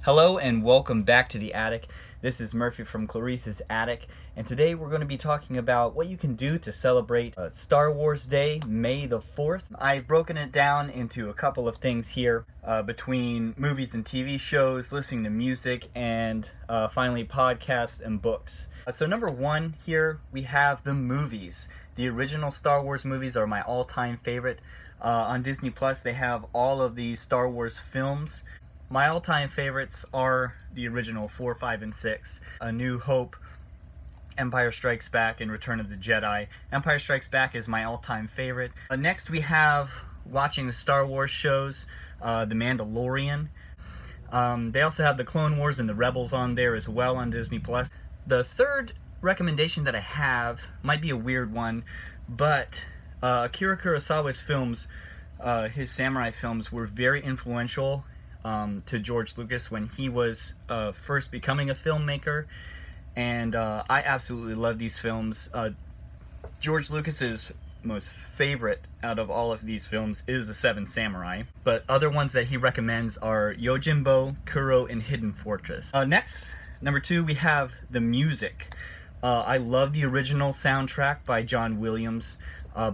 Hello and welcome back to the Attic. This is Murphy from Clarisse's Attic, and today we're going to be talking about what you can do to celebrate Star Wars Day, May the 4th. I've broken it down into a couple of things here between movies and TV shows, listening to music, and finally podcasts and books. So number one here, we have the movies. The original Star Wars movies are my all-time favorite. On Disney Plus, they have all of these Star Wars films. My all-time favorites are the original 4, 5, and 6. A New Hope, Empire Strikes Back, and Return of the Jedi. Empire Strikes Back is my all-time favorite. Next we have watching the Star Wars shows, The Mandolorian. They also have the Clone Wars and the Rebels on there as well on Disney Plus. The third recommendation that I have might be a weird one, but Akira Kurosawa's films, his samurai films, were very influential to George Lucas when he was first becoming a filmmaker, and I absolutely love these films. George Lucas's most favorite out of all of these films is The Seven Samurai, but other ones that he recommends are Yojimbo, Kuro, and Hidden Fortress. Next, number two, we have the music. I love the original soundtrack by John Williams.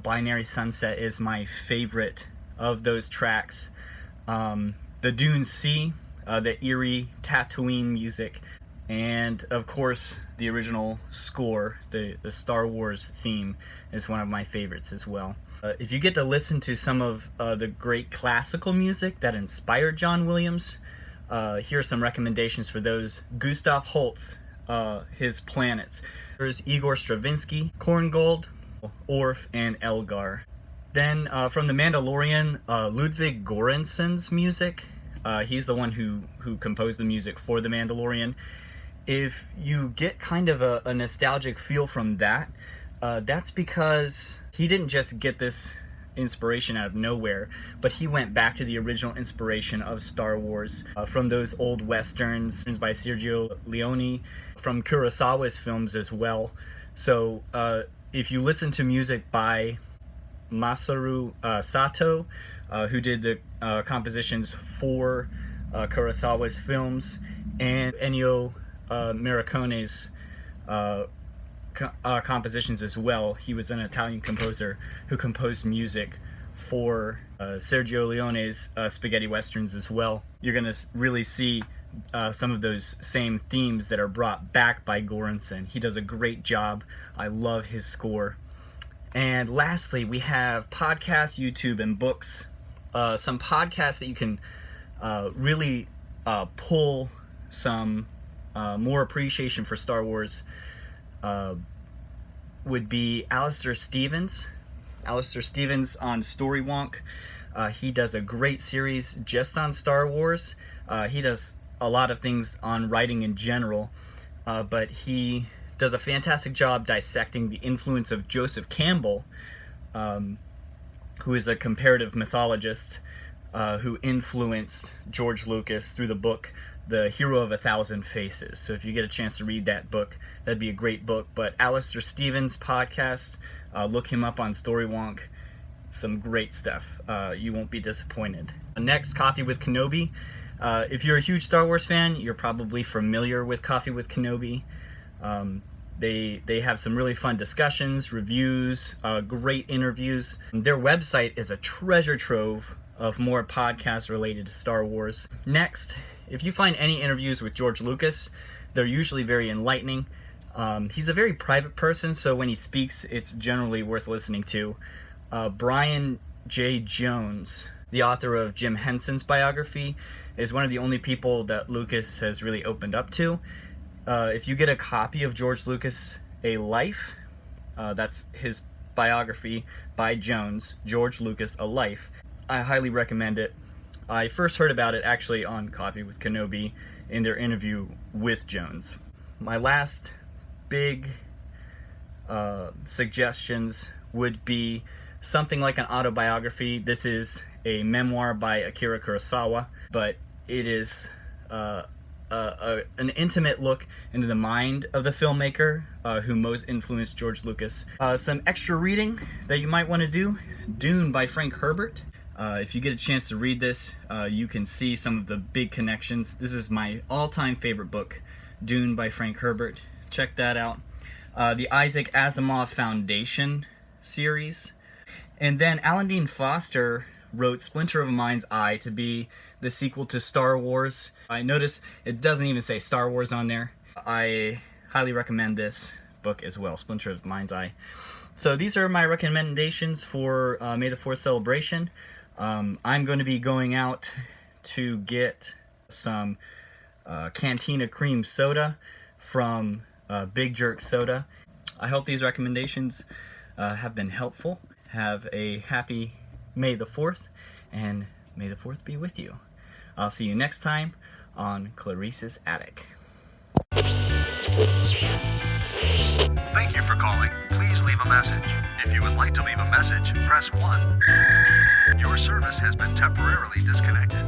Binary Sunset is my favorite of those tracks. The Dune Sea, the eerie Tatooine music, and of course the original score, the Star Wars theme, is one of my favorites as well. If you get to listen to some of the great classical music that inspired John Williams, here are some recommendations for those. Gustav Holst, his Planets. There's Igor Stravinsky, Korngold, Orff, and Elgar. Then from The Mandalorian, Ludwig Göransson's music. He's the one who composed the music for The Mandalorian. If you get kind of a nostalgic feel from that, that's because he didn't just get this inspiration out of nowhere, but he went back to the original inspiration of Star Wars from those old westerns by Sergio Leone, from Kurosawa's films as well. So if you listen to music by Masaru Sato, who did the compositions for Kurosawa's films, and Ennio Morricone's compositions as well. He was an Italian composer who composed music for Sergio Leone's spaghetti westerns as well. You're going to really see some of those same themes that are brought back by Göransson. He does a great job. I love his score. And lastly, we have podcasts, YouTube, and books. Some podcasts that you can really pull some more appreciation for Star Wars would be Alistair Stevens. Alistair Stevens on Storywonk. He does a great series just on Star Wars. He does a lot of things on writing in general, but he does a fantastic job dissecting the influence of Joseph Campbell, who is a comparative mythologist who influenced George Lucas through the book The Hero of a Thousand Faces. So if you get a chance to read that book, that'd be a great book. But Alistair Stevens' podcast, look him up on Storywonk. Some great stuff. You won't be disappointed. Next, Coffee with Kenobi. If you're a huge Star Wars fan, you're probably familiar with Coffee with Kenobi. They have some really fun discussions, reviews, great interviews. Their website is a treasure trove of more podcasts related to Star Wars. Next, if you find any interviews with George Lucas, they're usually very enlightening. He's a very private person, so when he speaks, it's generally worth listening to. Brian J. Jones, the author of Jim Henson's biography, is one of the only people that Lucas has really opened up to. If you get a copy of George Lucas, A Life, that's his biography by Jones, George Lucas, A Life, I highly recommend it. I first heard about it actually on Coffee with Kenobi in their interview with Jones. My last big suggestions would be something like an autobiography. This is a memoir by Akira Kurosawa, but it is an intimate look into the mind of the filmmaker who most influenced George Lucas. Some extra reading that you might want to do: Dune by Frank Herbert. If you get a chance to read this, you can see some of the big connections. This is my all-time favorite book, Dune by Frank Herbert. Check that out. The Isaac Asimov Foundation series. And then Alan Dean Foster wrote Splinter of a Mind's Eye to be the sequel to Star Wars. I noticed it doesn't even say Star Wars on there. I highly recommend this book as well, Splinter of a Mind's Eye. So these are my recommendations for May the 4th celebration. I'm going to be going out to get some Cantina Cream Soda from Big Jerk Soda. I hope these recommendations have been helpful. Have a happy May the 4th, and may the 4th be with you. I'll see you next time on Clarisse's Attic. Thank you for calling. Please leave a message. If you would like to leave a message, press 1. Your service has been temporarily disconnected.